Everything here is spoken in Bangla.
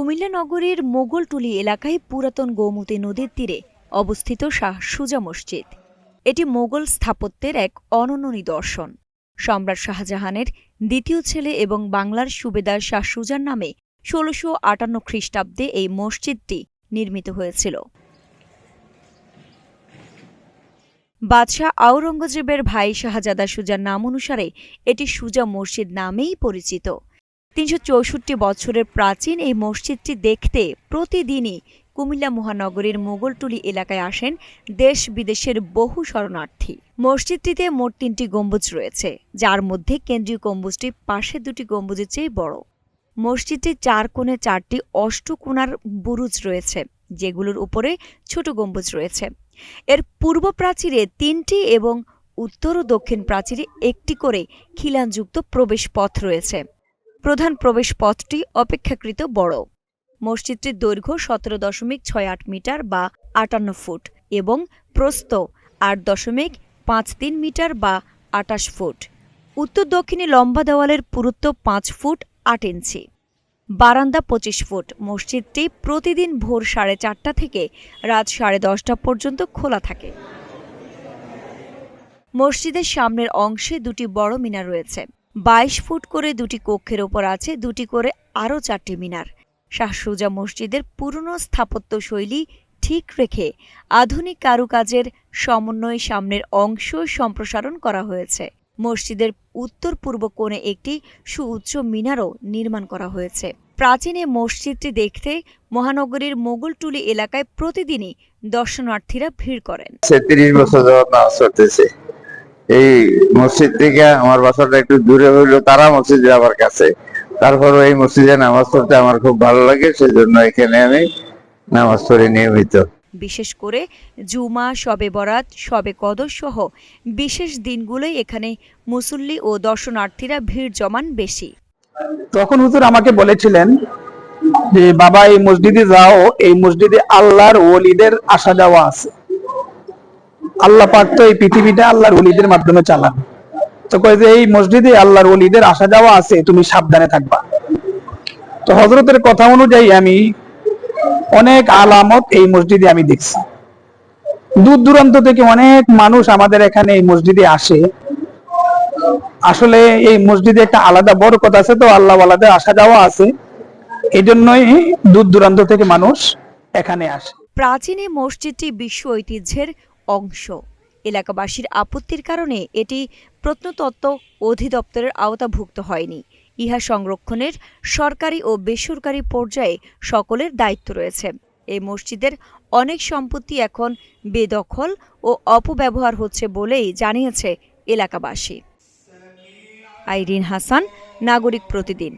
কুমিল্লা নগরীর মোগলটুলি এলাকায় পুরাতন গোমতী নদীর তীরে অবস্থিত শাহ সুজা মসজিদ। এটি মোগল স্থাপত্যের এক অনন্য নিদর্শন। সম্রাট শাহজাহানের দ্বিতীয় ছেলে এবং বাংলার সুবেদার শাহ সুজার নামে ১৬৫৮ খ্রিস্টাব্দে এই মসজিদটি নির্মিত হয়েছিল। বাদশাহ আওরঙ্গজেবের ভাই শাহজাদা সুজার নাম অনুসারে এটি সুজা মসজিদ নামেই পরিচিত। ৩৬৪ বছরের প্রাচীন এই মসজিদটি দেখতে প্রতিদিনই কুমিল্লা মহানগরীর মোগলটুলি এলাকায় আসেন দেশ বিদেশের বহু শরণার্থী। মসজিদটিতে মোট ৩টি গম্বুজ রয়েছে, যার মধ্যে কেন্দ্রীয় গম্বুজটি পাশের দুটি গম্বুজের চেয়ে বড়। মসজিদটির ৪ কোণে ৪টি অষ্টকোণার বুরুজ রয়েছে, যেগুলোর উপরে ছোট গম্বুজ রয়েছে। এর পূর্ব প্রাচীরে ৩টি এবং উত্তর ও দক্ষিণ প্রাচীরে ১টি করে খিলানযুক্ত প্রবেশ পথ রয়েছে। প্রধান প্রবেশ পথটি অপেক্ষাকৃত বড়। মসজিদটির দৈর্ঘ্য ১৭.৬৮ মিটার বা ৫৮ ফুট এবং প্রস্থ ৮.৫৩ মিটার বা ২৮ ফুট। উত্তর দক্ষিণে লম্বা দেওয়ালের পুরুত্ব ৫ ফুট ৮ ইঞ্চি। বারান্দা ২৫ ফুট। মসজিদটি প্রতিদিন ভোর ৪:৩০ থেকে রাত ১০:৩০ পর্যন্ত খোলা থাকে। মসজিদের সামনের অংশে দুটি বড় মিনার রয়েছে। ২২ ফুট করে দুটি কক্ষের ওপর আছে দুটি করে আরও ৪টি মিনার। শাহ সুজা মসজিদের পুরনো স্থাপত্য শৈলী ঠিক রেখে আধুনিক কারুকাজের সমন্বয়ে সামনের অংশ সম্প্রসারণ করা হয়েছে। মসজিদের উত্তর পূর্ব কোণে একটি সুউচ্চ মিনারও নির্মাণ করা হয়েছে। প্রাচীন এই মসজিদটি দেখতে মহানগরীর মোগলটুলি এলাকায় প্রতিদিনই দর্শনার্থীরা ভিড় করেন। ৩০ বছর যাবত নামাজ পড়তেছি। এই মসজিদ থেকে আমার বাসাটা একটু দূরে হইলো, তারা মসজিদ আমার কাছে। তারপর এই মসজিদে নামাজ পড়তে আমার খুব ভালো লাগে, সেজন্য এখানে আমি নামাজ পড়ি নিয়মিত। বিশেষ করে জুমা, শবে বরাত, শবে কদর সহ বিশেষ দিনগুলোই এখানে মুসল্লি ও দর্শনার্থীরা ভিড় জমান বেশি। তখন হুজুর আমাকে বলেছিলেন যে বাবা, এই মসজিদে যাও, এই মসজিদে আল্লাহর ওলিদের আসা যাওয়া আছে। আল্লাহ পাক তো এই পৃথিবীটা আল্লাহর ওলিদের মাধ্যমে চালান। তো কয় যে এই মসজিদে আল্লাহর ওলিদের আসা যাওয়া আছে, তুমি সাবধানে থাকবা। তো হযরতের কথা অনুযায়ী আমি অনেক আলামত এই মসজিদে আমি দেখছি। দূর দূরান্ত থেকে অনেক মানুষ আমাদের এখানে এই মসজিদে আসে। আসলে এই মসজিদে একটা আলাদা বরকত আছে, তো আল্লাহ ওয়ালাদের আসা যাওয়া আছে, এই জন্যই দূর দূরান্ত থেকে মানুষ এখানে আসে। প্রাচীন এই মসজিদটি বিশ্ব ঐতিহ্যের অংশ। এলাকাবাসীর আপত্তির কারণে এটি প্রত্নতত্ত্ব অধিদপ্তরের আওতাভুক্ত হয়নি। ইহা সংরক্ষণের সরকারি ও বেসরকারি পর্যায়ে সকলের দায়িত্ব রয়েছে। এই মসজিদের অনেক সম্পত্তি এখন বেদখল ও অপব্যবহার হচ্ছে বলেই জানিয়েছে এলাকাবাসী। আইরিন হাসান, নাগরিক প্রতিদিন।